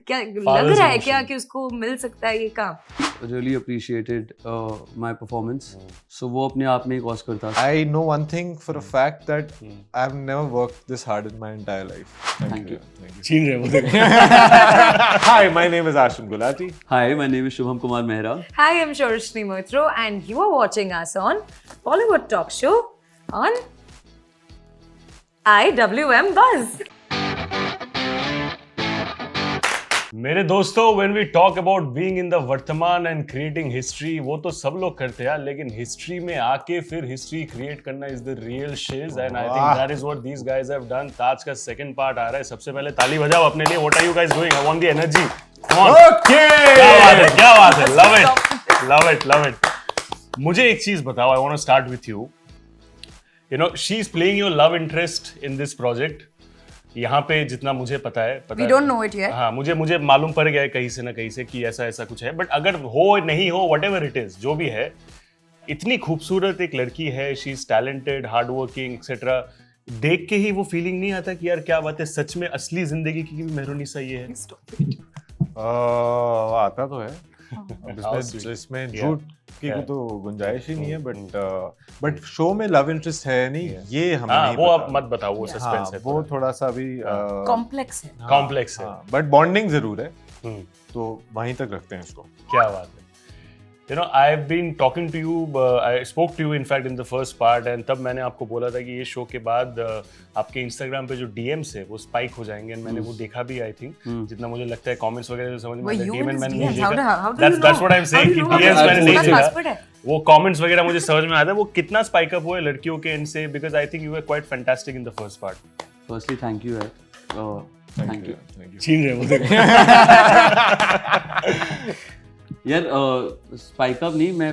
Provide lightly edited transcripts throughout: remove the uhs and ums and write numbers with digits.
क्या लग रहा है क्या कि उसको मिल सकता है ये काम? Really appreciated my performance. So वो अपने आप में एक Oscar था. I know one thing for a fact that I've never worked this hard in my entire life. Thank you. छीन रहे हो. Hi, my name is Aashim Gulati. Hi, my name is Shubham Kumar Mehra. Hi, I'm Sauraseni Maitra and you are watching us on Bollywood Talk Show on IWMBuzz. मेरे दोस्तों, when we talk about being in the वर्तमान and creating history, वो तो सब लोग करते हैं, लेकिन हिस्ट्री में आके फिर हिस्ट्री क्रिएट करना is the real shiz and I think that is what these guys have done. ताज का सेकंड पार्ट आ रहा है. सबसे पहले ताली बजाओ अपने लिए. What are you guys doing? I want the energy. Come on. Okay. क्या बात है. Love it. Love it. Love it. मुझे एक चीज बताओ. I want to start with you. You know, she's playing your love interest in this project. यहाँ पे जितना मुझे पता है, We don't know it yet. हाँ, मुझे मालूम पड़ गया है कहीं से ना कहीं से कि ऐसा कुछ है. बट अगर हो नहीं हो, whatever it is, जो भी है, इतनी खूबसूरत एक लड़की है, she is talented, hard working etcetera. देख के ही वो फीलिंग नहीं आता कि यार क्या बात है, सच में असली जिंदगी की भी मेहरुनिसा ये है. आता तो है. इसमें झूठ की तो गुंजाइश ही नहीं है. बट शो में लव इंटरेस्ट है नहीं, ये हमें नहीं वो पता. आप मत बताओ, वो सस्पेंस है. वो थोड़ा सा भी कॉम्प्लेक्स है. कॉम्प्लेक्स है. बट बॉन्डिंग जरूर है, तो वहीं तक रखते हैं इसको. क्या बात है. You know, I've been talking to you. I spoke to you in fact in the first part, and तब मैंने आपको बोला था कि ये शो के बाद आपके Instagram पे जो DMs है वो स्पाइक हो जाएंगे. and मैंने वो देखा भी, I think. जितना मुझे लगता है comments वगैरह समझ में आता है. DM मैंने नहीं देखा. That's what I'm saying. कि DMs मैंने नहीं देखा. वो comments वगैरह मुझे समझ में आता है. वो कितना स्पाइक अप हुआ है लड़कियों के end से, because I think you were quite fantastic in the first part. Firstly, thank you. Thank you. छीन रहे हो. यार स्पाइक अप नहीं, मैं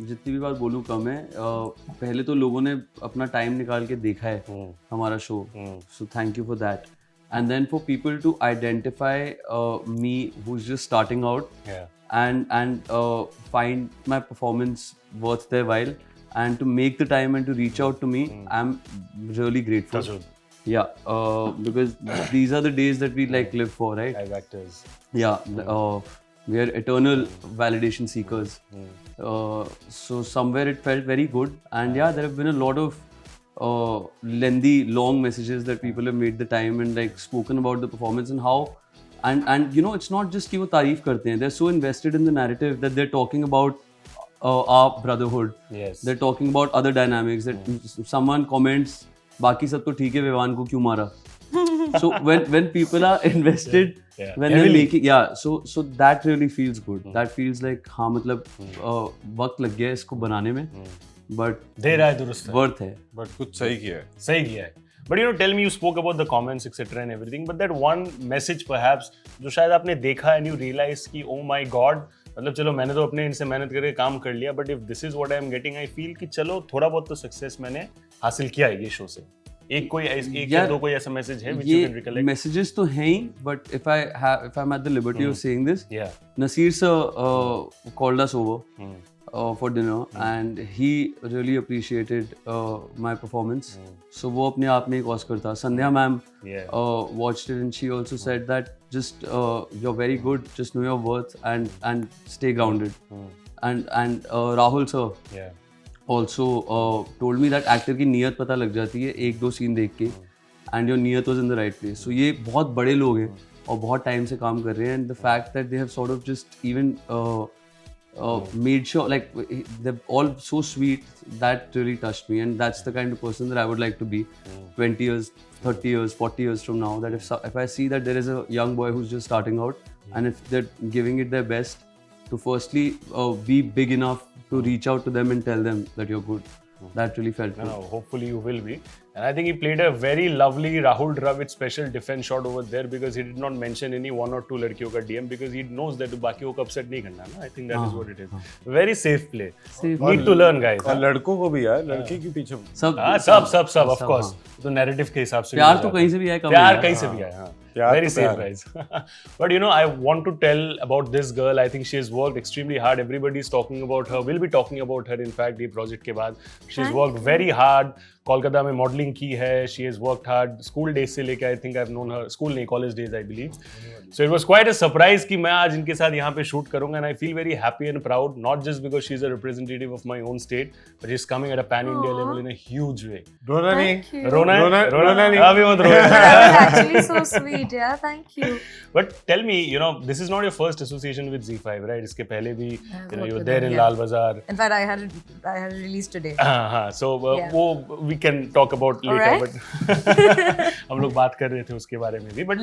जितनी भी बार बोलूँ कम है. पहले तो लोगों ने अपना टाइम निकाल के देखा है हमारा शो, so thank you for that. And then for people to identify me who is just starting out and find my performance worth their while and to make the time and to reach out to me, I'm really grateful. Yeah, because these are the days that we like live for, right? As actors. Yeah, we are eternal validation seekers. So somewhere it felt very good, and yeah, there have been a lot of lengthy, long messages that people have made the time and like spoken about the performance and how, and you know, it's not just कि वो तारीफ करते हैं. They're so invested in the narrative that they're talking about our brotherhood. Yes. They're talking about other dynamics. That someone comments, बाकी सब तो ठीक है, विवान को क्यों मारा? So when people are invested, when they're making, so that really feels good. That feels like हाँ, मतलब वक्त लग गया इसको बनाने में, but दे रहा है दुरुस्त. worth है. बट कुछ सही किया है. सही किया है. But you know, tell me, you spoke about the comments etc and everything, but that one message perhaps जो शायद आपने देखा and you realize कि oh my god, मतलब चलो मैंने तो अपने इनसे मेहनत करके काम कर लिया, but if this is what I am getting, I feel कि चलो थोड़ा बहुत तो सक्सेस मैंने हासिल किया है ये शो से. एक या दो कोई ऐसा मैसेज है which you can recollect? Messages तो हैं ही, but if I'm at the liberty of saying this, yeah, Nasir sir called us over for dinner and he really appreciated my performance. So वो अपने आप में एक Oscar था. Sandhya ma'am watched it and she also said that just you're very good, just know your worth and stay grounded. And Rahul sir also told me that actor की नीयत पता लग जाती है एक दो सीन देख के, and your नीयत was in the right place. So ये बहुत बड़े लोग हैं और बहुत टाइम से काम कर रहे हैं, and the fact that they have sort of just even made sure, like they're all so sweet, that really touched me, and that's the kind of person that I would like to be 20 years, 30 years, 40 years from now. That if I see that there is a young boy who's just starting out, and if they're giving it their best to firstly be big enough to reach out to them and tell them that you're good. That really felt good. No, hopefully you will be. And I think he played a very lovely Rahul Dravid special defense shot over there, because he did not mention any one or two लड़कियों का DM, because he knows that बाकियों को upset नहीं करना ना. I think that is what it is. Very safe play. Need to learn, guys. और लड़कों को भी यार, लड़की के पीछे सब of course. तो narrative के हिसाब से प्यार तो कहीं से भी आए, प्यार कहीं से भी आए. हाँ. प्यार Very तो safe, प्यार है। guys. But you know, I want to tell about this girl. I think she has worked extremely hard. Everybody is talking about her. We'll be talking about her. In fact, ये project के बाद, she has worked very hard. Kolkata में modeling की है. She has worked hard. School days से लेके I think I've known her. School नहीं, college days I believe. So it was quite a surprise कि मैं आज इनके साथ यहाँ पे shoot करूँगा, and I feel very happy and proud. Not just because she's a representative of my own state, but she's coming at a pan-India level in a huge way. रोना नहीं, Thank you. रोना नहीं. अभी मत रो. That was actually so sweet. Yeah, thank you. But tell me, you know, this is not your first association with Z5, right? इसके पहले भी, you know, you were with there them, in yeah. Lal Bazaar. In fact, I had a release today. हाँ, so Yeah. वो we can talk about later, Alright. but हम लोग बात कर रहे थे उसके बारे में भी, but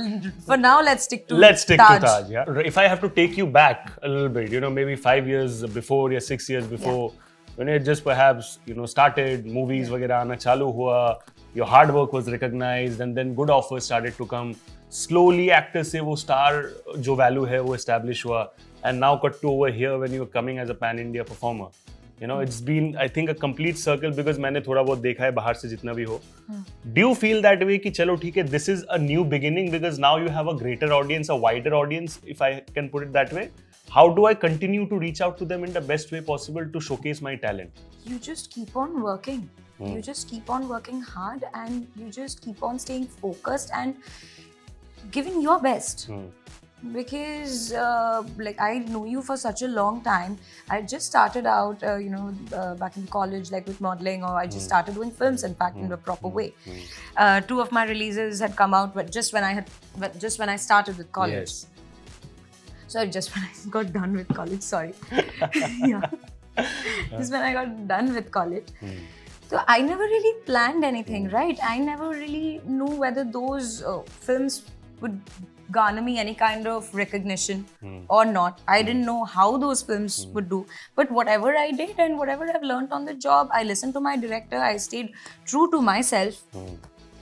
For now, let's stick to let's stick Taj. to Taj. Yeah. If I have to take you back a little bit, you know, maybe 5 years before or 6 years before, when it just perhaps, you know, started, movies वगैरह आना चालू हुआ, your hard work was recognized, and then good offers started to come. Slowly, actor से वो star जो value है वो establish हुआ, and now cut to over here when you are coming as a pan-India performer. You know, it's been, I think, a complete circle because मैंने थोड़ा बहुत देखा है बाहर से जितना भी हो. Do you feel that way कि चलो ठीक है, this is a new beginning because now you have a greater audience, a wider audience, if I can put it that way? How do I continue to reach out to them in the best way possible to showcase my talent? You just keep on working. You just keep on working hard, and you just keep on staying focused and giving your best. Because like I know you for such a long time. I just started out you know back in college, like with modeling, or I just started doing films in fact in a proper way. 2 of my releases had come out but just when I started with college. Yes. Sorry, just when I got done with college, sorry. Yeah. Just when I got done with college. So I never really planned anything, right? I never really knew whether those films would garner me any kind of recognition or not. I didn't know how those films would do. But whatever I did and whatever I've learned on the job, I listened to my director, I stayed true to myself.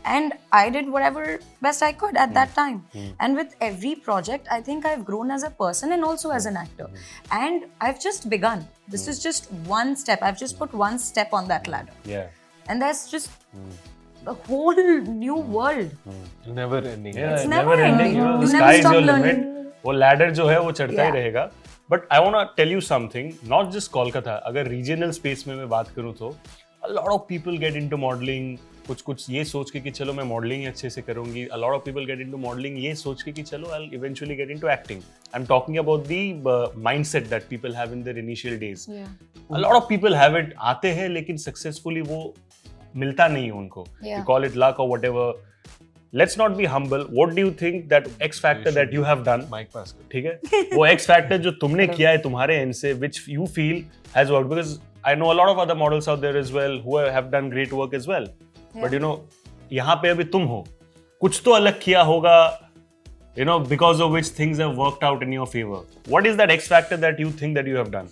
And I did whatever best I could at that time. And with every project, I think I've grown as a person and also as an actor. And I've just begun. This is just one step. I've just put one step on that ladder. Yeah. And that's just a whole new world. Never ending. Yeah, It's never ending. You know, the You sky never is stop your limit. learning. वो ladder जो है वो चढ़ता ही Yeah. रहेगा. But I want to tell you something. Not just Kolkata. अगर regional space में मैं बात करूँ तो a lot of people get into modeling. कुछ ये सोच के कि चलो मैं मॉडलिंग ही अच्छे से करूंगी. A lot of people get into modeling ये सोच के कि चलो I'll eventually get into acting. I'm talking about the mindset that people have in their initial days. Yeah. A lot of people have it, आते हैं लेकिन successfully वो मिलता नहीं है उनको. Yeah. You call it luck or whatever. Let's not be humble. What do you think that X factor that you have done? Mic pass कर. ठीक है? वो X factor जो तुमने किया है तुम्हारे end से, which you feel has worked, because I know a lot of other models out there as well who have done great work as well. But you know, यहाँ पे अभी तुम हो, कुछ तो अलग किया होगा, you know, because of which things have worked out in your favor. What is that X factor that you think that you have done?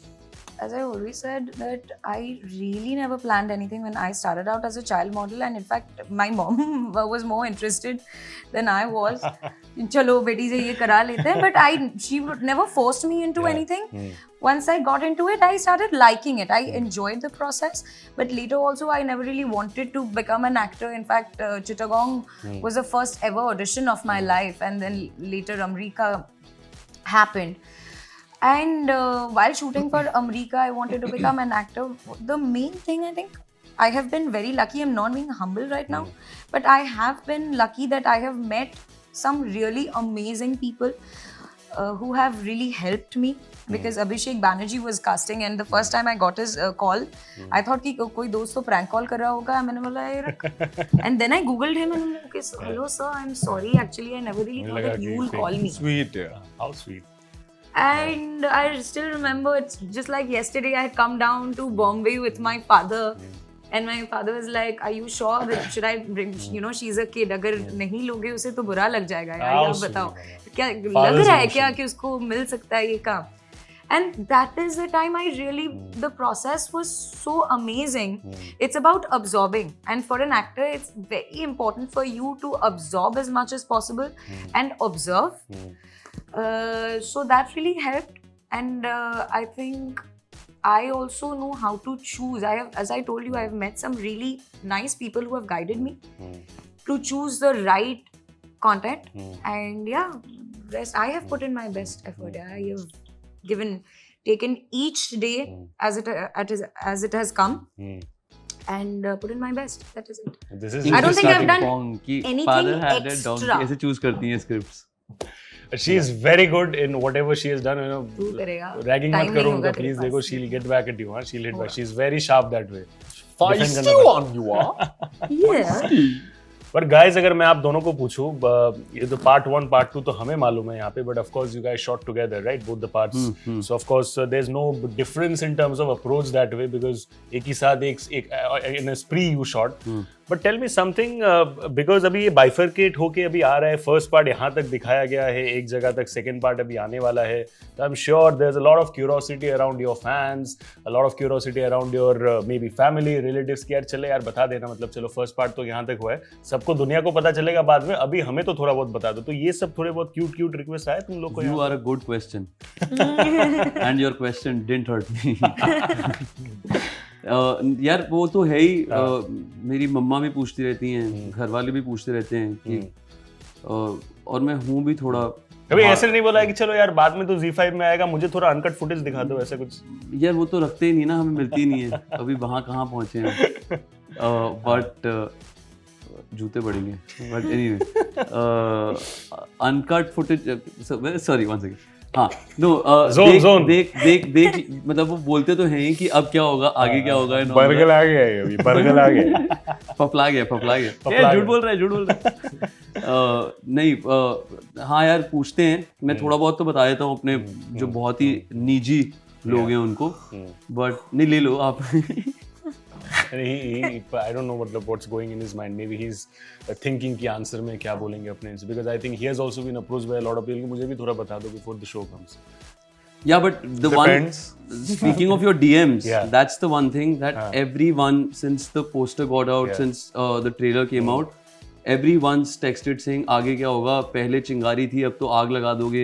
As I always said, that I really never planned anything when I started out as a child model, and in fact, my mom was more interested than I was. चलो बेटी से ये करा लेते हैं, but she would never forced me into anything. Once I got into it, I started liking it. I enjoyed the process, but later also I never really wanted to become an actor. In fact, Chittagong was the first ever audition of my life, and then later America happened. And while shooting for America, I wanted to become an actor. The main thing, I think, I have been very lucky. I'm not being humble right now, but I have been lucky that I have met some really amazing people who have really helped me. Because Abhishek Banerjee was casting, and the first time I got his call, I thought कि कोई दोस्त तो prank call कर रहा होगा. मैंने बोला यार, and then I googled him and I'm like, okay, hello sir, I'm sorry. Actually, I never really thought that you will call me. Sweet, yeah. How sweet. And I still remember, it's just like yesterday, I had come down to Bombay with my father. And my father was like, are you sure that should I bring, you know, she's a kid, अगर नहीं लोगे उसे तो बुरा लग जाएगा यार, आप बताओ क्या लग रहा है क्या कि उसको मिल सकता है ये काम. And that is the time I really, the process was so amazing. It's about absorbing, and for an actor it's very important for you to absorb as much as possible and observe. So that really helped, and I think I also know how to choose. I have, as I told you, I have met some really nice people who have guided me to choose the right content, and yeah, rest I have put in my best effort. Yeah, I have taken each day as it has come, and put in my best. That is it. This is I don't think I've done anything extra. ऐसे choose करती हैं scripts. She is very good in whatever she has done. You know, तू करेगा. ragging Time मत नहीं करो होगा उनका तेरे please. पास. देखो, she'll get back at you. हाँ, she'll hit back. She's very sharp that way. feisty one you are. Yeah. पर guys, अगर मैं आप दोनों को पूछूं, ये तो part 1 part 2 तो हमें मालूम है यहाँ पे, but of course you guys shot together, right, both the parts. So of course there's no difference in terms of approach that way, because एक ही साथ एक in a spree you shot. But tell me something, because अभी ये bifurcate होके अभी आ रहा है, first part यहाँ तक दिखाया गया है एक जगह तक, second part अभी आने वाला है, तो I'm sure there's a lot of curiosity around your fans, a lot of curiosity around your maybe family, relatives कि यार चले यार बता देना, मतलब चलो first part तो यहाँ तक हुआ है, सबको दुनिया को पता चलेगा बाद में, अभी हमें तो थोड़ा बहुत बता दो, तो ये सब थोड़े बहुत cute रिक्वेस्ट आए तुम लोग को? You are a good question and your question didn't hurt me. यार वो तो है ही, मेरी मम्मा भी पूछती रहती हैं, घर वाले भी पूछते रहते हैं कि और मैं हूँ भी थोड़ा. कभी ऐसे नहीं बोला है कि चलो यार बाद में तो Z5 में आएगा, मुझे थोड़ा अनकट फुटेज दिखा दो, ऐसा कुछ? यार वो तो रखते ही नहीं ना, हमें मिलती नहीं है, अभी वहाँ कहाँ पहुँचे हैं. बट जूते पड़ेंगे. But anyway, uncut footage, sorry one second. हाँ, नो, देख मतलब वो बोलते तो हैं कि अब क्या होगा, आगे क्या होगा. बर्गल आ गया है अभी, बर्गल आ गया. फपला गया. झूठ बोल रहा है. नहीं, हाँ यार पूछते हैं, मैं थोड़ा बहुत तो बता देता हूँ अपने जो बहुत ही निजी लोग हैं उनको, बट नहीं, ले लो आप. I don't know what's going in his mind. Maybe he's thinking कि आंसर में क्या बोलेंगे अपने से, because I think he has also been approached by a lot of people. मुझे भी थोड़ा बता दो before the show comes. Yeah, but the Depends. one, speaking of your DMs, Yeah. that's the one thing that everyone, since the poster got out, since the trailer came out, everyone's texted saying आगे क्या होगा, पहले चिंगारी थी अब तो आग लगा दोगे,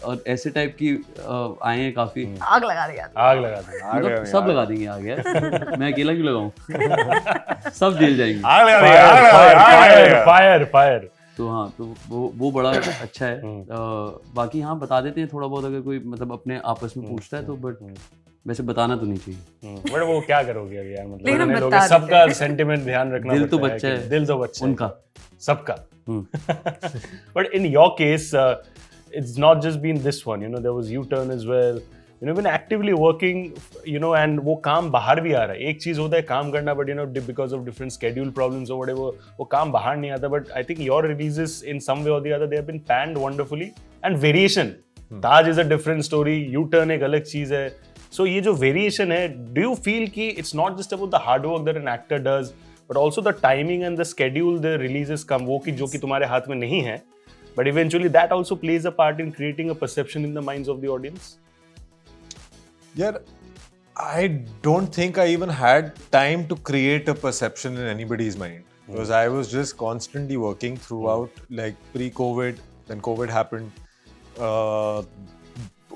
और ऐसे टाइप की आए हैं काफी. आग लगा दिया. मतलब सब लगा देंगे आग यार. मैं अकेला क्यों लगाऊं? सब जेल जाएंगे. फायर. तो हाँ, तो वो बड़ा अच्छा है. बाकी हाँ बता देते हैं थोड़ा बहुत, अगर कोई मतलब अपने आपस में पूछता है तो, बट वैसे बताना तो नहीं चाहिए. बट वो क्या करोगे अभी यार, मतलब सबका सेंटिमेंट ध्यान रखना. दिल तो बच्चा है, दिल तो बच्चा उनका सबका. But in your case, it's not just been this one, you know, there was U-turn as well. You know, been actively working, you know, and वो काम बाहर भी आ रहा है. एक चीज होता है काम करना, but you know, because of different schedule problems or whatever, वो काम बाहर नहीं आता. But I think your releases in some way or the other, they have been panned wonderfully. And variation, Taj is a different story, U-turn एक अलग चीज है. So ये जो variation है, do you feel कि it's not just about the hard work that an actor does, but also the timing and the schedule the releases come, वो कि जो कि तुम्हारे हाथ में नहीं है, but eventually that also plays a part in creating a perception in the minds of the audience? Yeah, I don't think I even had time to create a perception in anybody's mind, because I was just constantly working throughout, like pre-COVID, then COVID happened.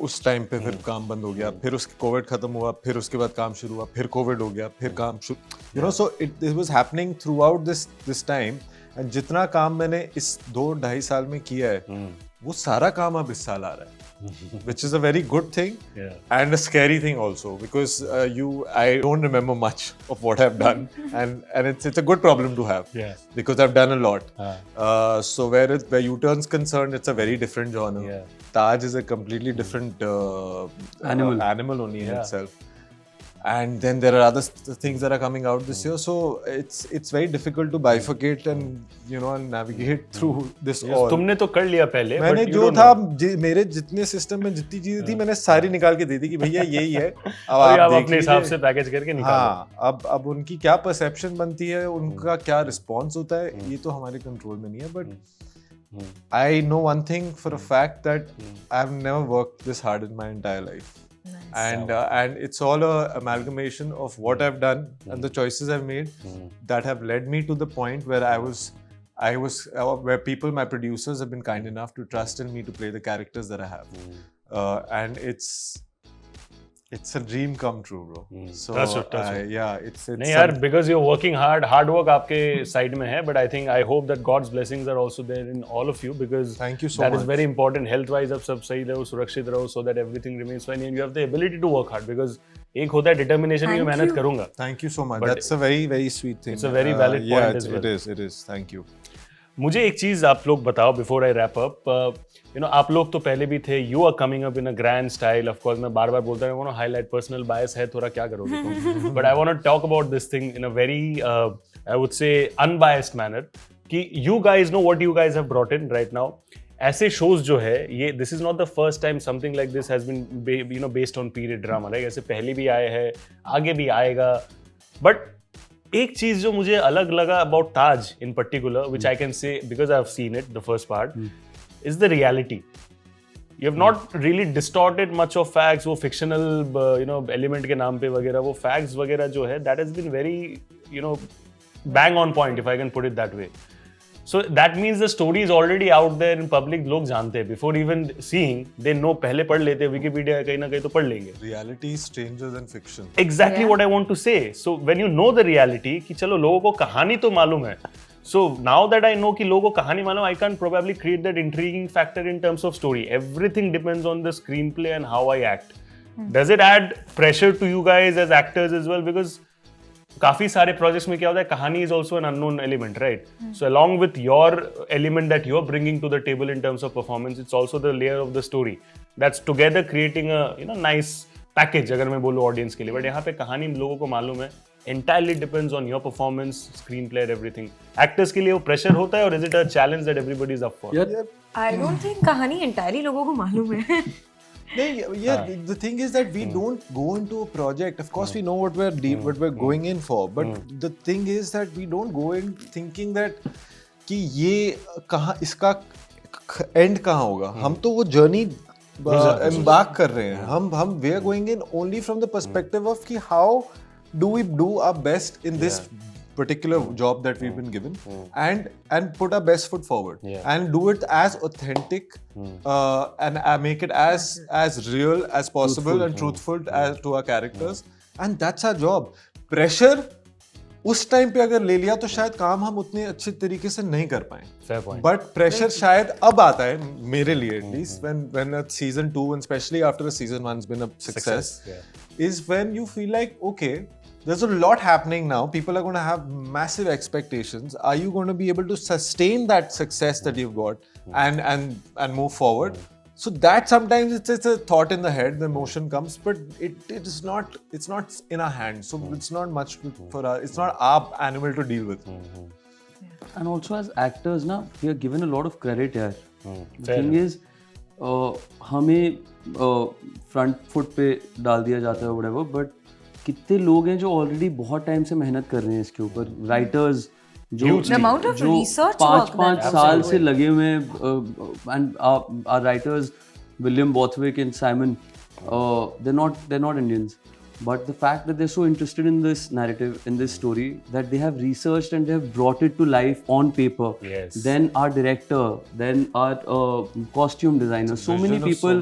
उस time पे फिर काम बंद हो गया, फिर उसके Covid खत्म हुआ, फिर उसके बाद काम शुरू हुआ, फिर कोविड हो गया, फिर काम शुरू, you know, so it was happening through out this time. And जितना काम मैंने इस 2-2.5 साल में किया है, वो सारा काम अब इस साल आ रहा है, which is a very good thing and a scary thing also, because I don't remember much of what I've done, and it's a good problem to have, because I've done a lot. So where U-turn's concerned, it's a very different genre. Taj is a completely different animal only in itself. And then there are other things that are coming out this year, so it's very difficult to bifurcate and, you know, and navigate through this all. तुमने तो कर लिया पहले. मैंने जो था, मेरे जितने सिस्टम में जितनी चीजें थी, मैंने सारी निकाल के दे दी कि भैया यही है, अब आप अपने हिसाब से पैकेज करके निकालो. हाँ, अब उनकी क्या परसेप्शन बनती है, उनका क्या रिस्पॉन्स होता है, ये तो हमारे कंट्रोल में नहीं है. But I know one thing for a fact, that I've never worked this hard in my entire life. Nice. And it's all a amalgamation of what I've done and the choices I've made that have led me to the point where I was where people, my producers, have been kind enough to trust in me to play the characters that I have. And It's a dream come true, bro. So yeah, it's नहीं यार, because you're working hard work आपके side में है, but I think, I hope that God's blessings are also there in all of you, because Thank you so that much. is very important. Health wise आप सब सही रहो, सुरक्षित रहो, so that everything remains fine and you have the ability to work hard, because एक होता है determination, मैं मेहनत करूँगा. Thank you so much. But that's a very, very sweet thing. It's a very valid point yeah, as well. It is. Thank you. मुझे एक चीज आप लोग बताओ बिफोर आई रैप अप. आप लोग तो पहले भी थे, you are coming up in a grand style. Of course मैं बार बार बोलता हूँ, हाईलाइट पर्सनल बायस है थोड़ा, क्या करोगे तुम, but I want to talk about this thing in a very I would say unbiased manner, कि you guys know what you guys have brought in right now. ऐसे शोज जो है ये, this is not the first time something like this has been based on period drama, right? ऐसे पहले भी आए हैं, आगे भी आएगा. बट एक चीज जो मुझे अलग लगा about Taj in particular, which I can say because I have seen it the first part, is the reality. You have not really distorted much of facts. वो फिक्शनल एलिमेंट के नाम पे वगैरह, वो फैक्ट्स वगैरह जो है, that has been very bang on point, if I can put it that way. So that means the story is already out there in public. लोग जानते हैं, before even seeing they know, पहले पढ़ लेते हैं, Wikipedia कहीं ना कहीं तो पढ़ लेंगे. Reality is stranger than fiction. Exactly what I want to say. So when you know the reality, कि चलो लोगों को कहानी तो मालूम है. So now that I know कि लोगों को कहानी मालूम, I can probably create that intriguing factor in terms of story. Everything depends on the screenplay and how I act. Does it add pressure to you guys as actors as well? Because काफी सारे projects में क्या होता है, कहानी is also an unknown element, right? So along with your element that you are bringing to the table in terms of performance, it's also the layer of the story that's together creating a nice package, अगर मैं बोलूँ audience के लिए. But यहाँ पे कहानी लोगों को मालूम है, entirely depends on your performance, screenplay, everything. Actors के लिए वो प्रेशर होता है, और is it a challenge that everybody is up for? I don't think कहानी entirely लोगों को मालूम है. The thing is that we don't go into a project. Of course, we know what we're going in for, but the thing is that we don't go in thinking that कि ये कहाँ, इसका end कहाँ होगा. हम तो वो journey embark कर रहे हैं. हम we are going in only from the perspective of कि how do we do our best in this particular job that we've been given, and put our best foot forward, and do it as authentic and make it as real as possible, and truthful as to our characters, and that's our job. Pressure उस time पे अगर ले लिया तो शायद काम हम उतने अच्छे तरीके से नहीं कर पाए. Fair point. But pressure शायद अब आता है, मेरे लिए at least, when a season 2 and especially after a season 1's been a success, is when you feel like, okay, there's a lot happening now. People are going to have massive expectations. Are you going to be able to sustain that success that you've got and move forward? So that sometimes it's a thought in the head, the emotion comes, but it's not in our hands. So it's not much for us. It's not our animal to deal with. And also as actors ना, we are given a lot of credit यार. The thing is, हमें front foot पे डाल दिया जाता है whatever, but कितने लोग हैं जो ऑलरेडी बहुत टाइम से मेहनत कर रहे हैं इसके ऊपर. राइटर्स जो 5 साल से लगे हुए हैं, and our writers William Borthwick and Simon, they're not Indians, but the fact that they're so interested in this narrative, in this story, that they have researched and they have brought it to life on paper. Then our director, then our costume designer, so many people,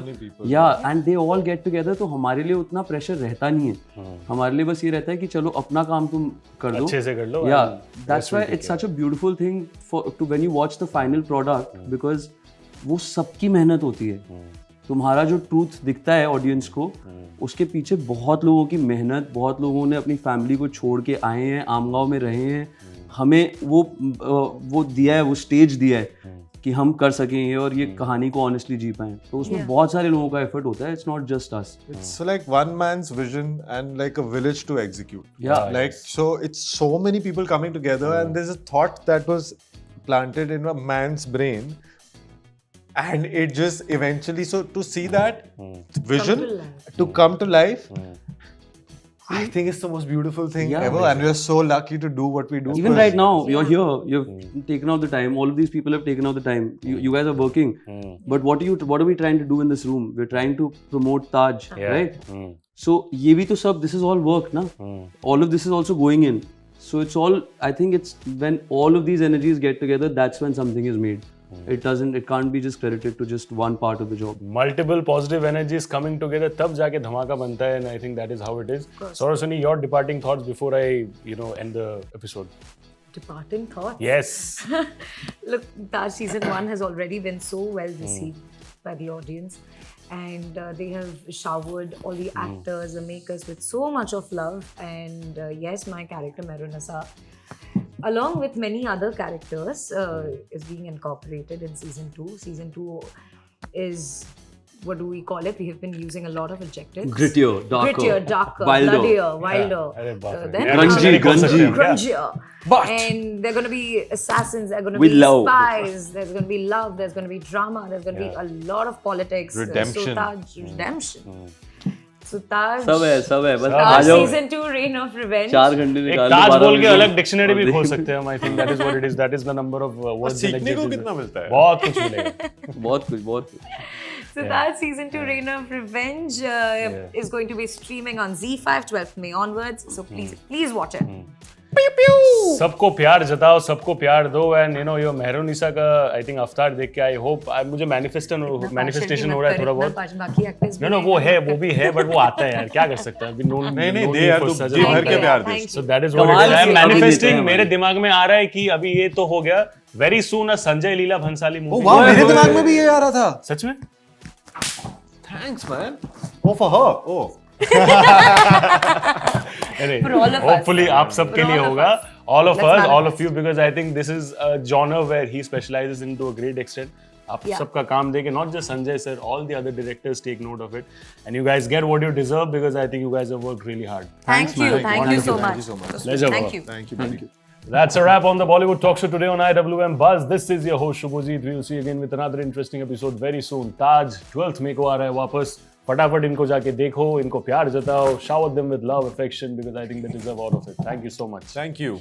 and they all get together. तो हमारे लिए उतना pressure रहता नहीं है. हमारे लिए बस ये रहता है कि चलो अपना काम तुम कर दो, अच्छे से कर लो. That's why it's such a beautiful thing to when you watch the final product, because वो सबकी मेहनत होती है. तुम्हारा जो ट्रूथ दिखता है ऑडियंस को, उसके पीछे बहुत लोगों की मेहनत, बहुत लोगों ने अपनी फैमिली को छोड़ के आए हैं, आमगांव में रहे हैं, हमें वो दिया है, वो स्टेज दिया है कि हम कर सकें और ये कहानी को ऑनेस्टली जी पाएं. तो उसमें बहुत सारे लोगों का एफर्ट होता है. It's not just us. It's like one man's vision and like a village to execute. So it's so many people coming together, and there's a thought that was planted in a man's brain. And it just eventually, so to see that vision to come to life, I think it's the most beautiful thing ever, and we're so lucky to do what we do. Even right now, you're here, you've taken out the time, all of these people have taken out the time, you guys are working, but what are we trying to do in this room? We're trying to promote Taj, right? So ye bhi to sab, this is all work na, all of this is also going in. So it's all, I think it's when all of these energies get together, that's when something is made. It can't be just credited to just one part of the job. Multiple positive energies coming together, तब जाके धमाका बनता है, and I think that is how it is. Sauraseni, your departing thoughts before I, end the episode. Departing thoughts? Yes. Look, Taj season 1 has already been so well received by the audience, and they have showered all the actors, the makers with so much of love. And yes, my character Mehrunisa, along with many other characters, is being incorporated in season 2. Season 2 is, what do we call it? We have been using a lot of adjectives. Grittier, darker, wilder, wilder. Grungier. And they're going to be assassins, they're going to be spies, there's going to be love, there's going to be drama, there's going to be a lot of politics. Redemption. Redemption. So Taj, सब है बस Taj season 2 Reign of Revenge. 4 घंटे एक निकाल ताज बोल के अलग dictionary भी खोल सकते हैं हम. I think that is what it is. That is the number of words. सीखने को कितना मिलता है? बहुत कुछ मिलेगा. बहुत कुछ. So that season 2 Reign of Revenge is going to be streaming on Z5 12th May onwards. So please watch it. सबको प्यार जताओ, सबको प्यार दो. एंड यो मेहरुनिसा का आई थिंक अवतार देख के आई होप मुझे मैनिफेस्टेशन हो रहा है थोड़ा बहुत. बाकी एक्टर्स नो वो भी है बट वो आता है यार, क्या कर सकते हैं. नहीं दे यार, तू जी भर के प्यार दे. So that is what I am manifesting. मेरे दिमाग में आ रहा है कि अभी ये तो हो गया, वेरी सून अ संजय लीला भंसाली मूवी. वाह, मेरे दिमाग में भी ये आ रहा था. सच में? Thanks man. Oh for her. Oh hopefully आप सबके लिए होगा. All of us, all of you, because I think this is a genre where he specializes into a great extent. आप सबका काम देके, not just Sanjay sir, all the other directors take note of it, and you guys get what you deserve because I think you guys have worked really hard. Thank you so much. Pleasure. Thank you. That's a wrap on the Bollywood Talk Show today on IWMBuzz. This is your host Shubhajit. We will see you again with another interesting episode very soon. Taj 12th May को आ रहा है वापस. फटाफट इनको जाके देखो, इनको प्यार जताओ, shower them with love, affection, because I think they deserve all of it. Thank you so much. Thank you.